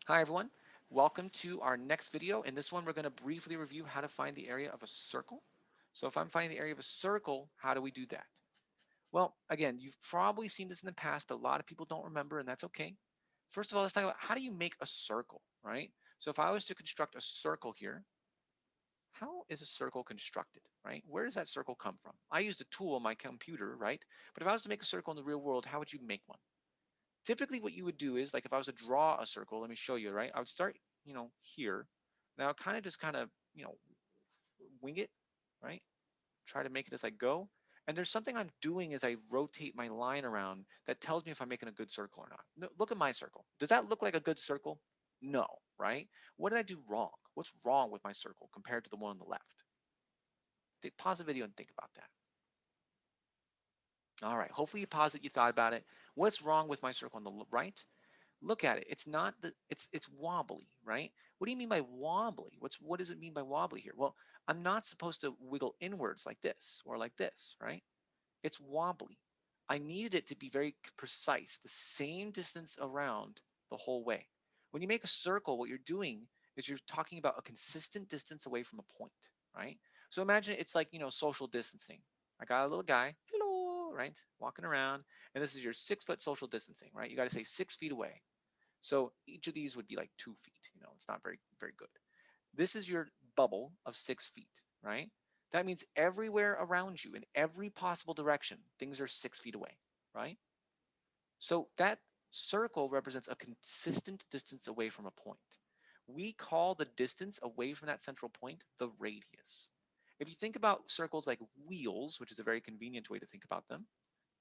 Hi everyone, welcome to our next video. In this one, we're going to briefly review how to find the area of a circle. So if I'm finding the area of a circle, how do we do that? Well, again, you've probably seen this in the past, but a lot of people don't remember, and that's okay. First of all, let's talk about how do you make a circle, right? So if I was to construct a circle here, how is a circle constructed, right? Where does that circle come from? I used a tool on my computer, right? But if I was to make a circle in the real world, how would you make one? Typically what you would do is, like, if I was to draw a circle, let me show you, right? I would start, here. Now kind of just kind of, wing it, right? Try to make it as I go. And there's something I'm doing as I rotate my line around that tells me if I'm making a good circle or not. No, look at my circle. Does that look like a good circle? No, right? What did I do wrong? What's wrong with my circle compared to the one on the left? Pause the video and think about that. All right, hopefully you paused it, you thought about it. What's wrong with my circle on the right? Look at it. It's not the it's wobbly, right? What do you mean by wobbly? What does it mean by wobbly here? Well, I'm not supposed to wiggle inwards like this or like this, right? It's wobbly. I needed it to be very precise, the same distance around the whole way. When you make a circle, what you're doing is you're talking about a consistent distance away from a point, right? So imagine it's like, social distancing. I got a little guy, hello, right, walking around, and this is your 6 foot social distancing, right? You got to say 6 feet away. So each of these would be like 2 feet. It's not very, very good. This is your bubble of 6 feet, right? That means everywhere around you, in every possible direction, things are 6 feet away, right? So that circle represents a consistent distance away from a point. We call the distance away from that central point the radius. If you think about circles like wheels, which is a very convenient way to think about them,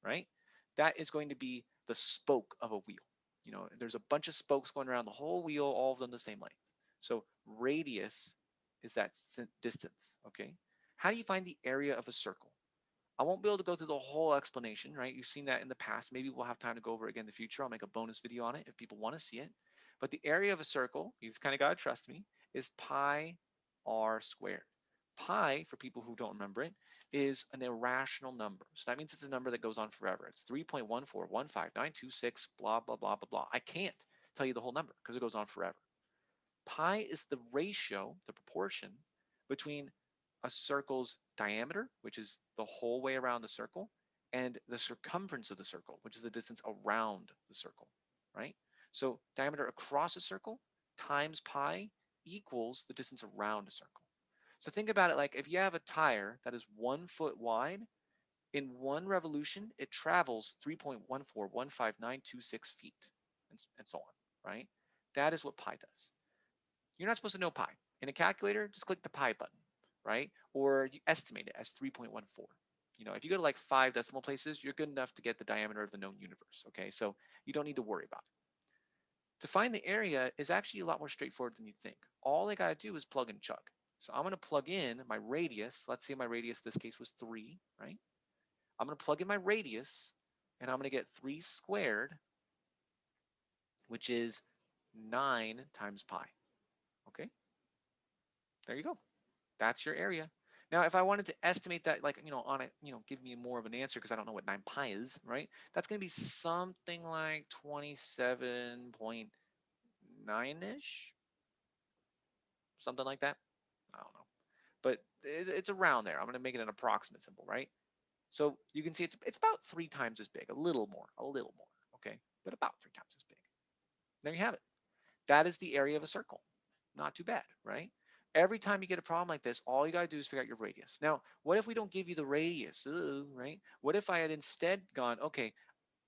right? That is going to be the spoke of a wheel. There's a bunch of spokes going around the whole wheel, all of them the same length. So radius is that distance, okay? How do you find the area of a circle? I won't be able to go through the whole explanation, right? You've seen that in the past. Maybe we'll have time to go over it again in the future. I'll make a bonus video on it if people want to see it. But the area of a circle, you just kind of got to trust me, is pi r squared. Pi, for people who don't remember it, is an irrational number. So that means it's a number that goes on forever. It's 3.1415926, blah, blah, blah, blah, blah. I can't tell you the whole number because it goes on forever. Pi is the ratio, the proportion between a circle's diameter, which is the whole way around the circle, and the circumference of the circle, which is the distance around the circle, right? So diameter across a circle times pi equals the distance around a circle. So think about it like if you have a tire that is 1 foot wide, in one revolution, it travels 3.1415926 feet, and so on, right? That is what pi does. You're not supposed to know pi. In a calculator, just click the pi button, right? Or you estimate it as 3.14. If you go to like 5 decimal places, you're good enough to get the diameter of the known universe, okay? So you don't need to worry about it. To find the area is actually a lot more straightforward than you think. All I gotta do is plug and chug. So I'm gonna plug in my radius. Let's say my radius this case was 3, right? I'm gonna plug in my radius, and I'm gonna get 3 squared, which is 9 times pi, okay? There you go. That's your area. Now, if I wanted to estimate that, like, on it, give me more of an answer because I don't know what 9 pi is, right? That's going to be something like 27.9-ish, something like that. I don't know. But it's around there. I'm going to make it an approximate symbol, right? So you can see it's about 3 times as big, a little more, okay? But about 3 times as big. There you have it. That is the area of a circle. Not too bad, right? Every time you get a problem like this, all you gotta do is figure out your radius. Now, what if we don't give you the radius, right? What if I had instead gone, okay,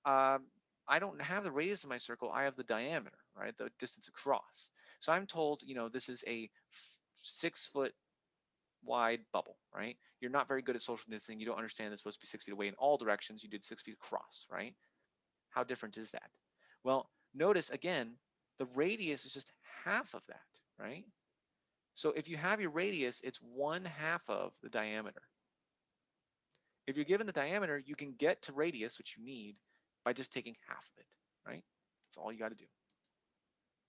um, I don't have the radius of my circle, I have the diameter, right? The distance across. So I'm told, this is a 6 foot wide bubble, right? You're not very good at social distancing. You don't understand it's supposed to be 6 feet away in all directions. You did 6 feet across, right? How different is that? Well, notice again, the radius is just half of that, right? So if you have your radius, it's 1/2 of the diameter. If you're given the diameter, you can get to radius, which you need, by just taking half of it, right? That's all you got to do.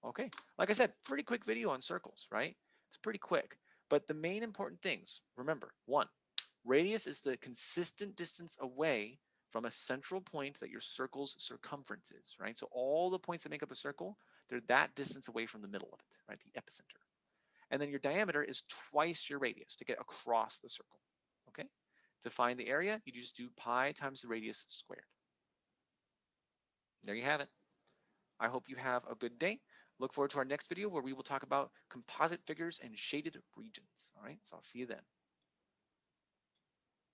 Okay, like I said, pretty quick video on circles, right? It's pretty quick. But the main important things, remember, one, radius is the consistent distance away from a central point that your circle's circumference is, right? So all the points that make up a circle, They're that distance away from the middle of it, right? The epicenter. And then your diameter is twice your radius to get across the circle. Okay? To find the area, you just do pi times the radius squared. There you have it. I hope you have a good day. Look forward to our next video where we will talk about composite figures and shaded regions. All right, so I'll see you then.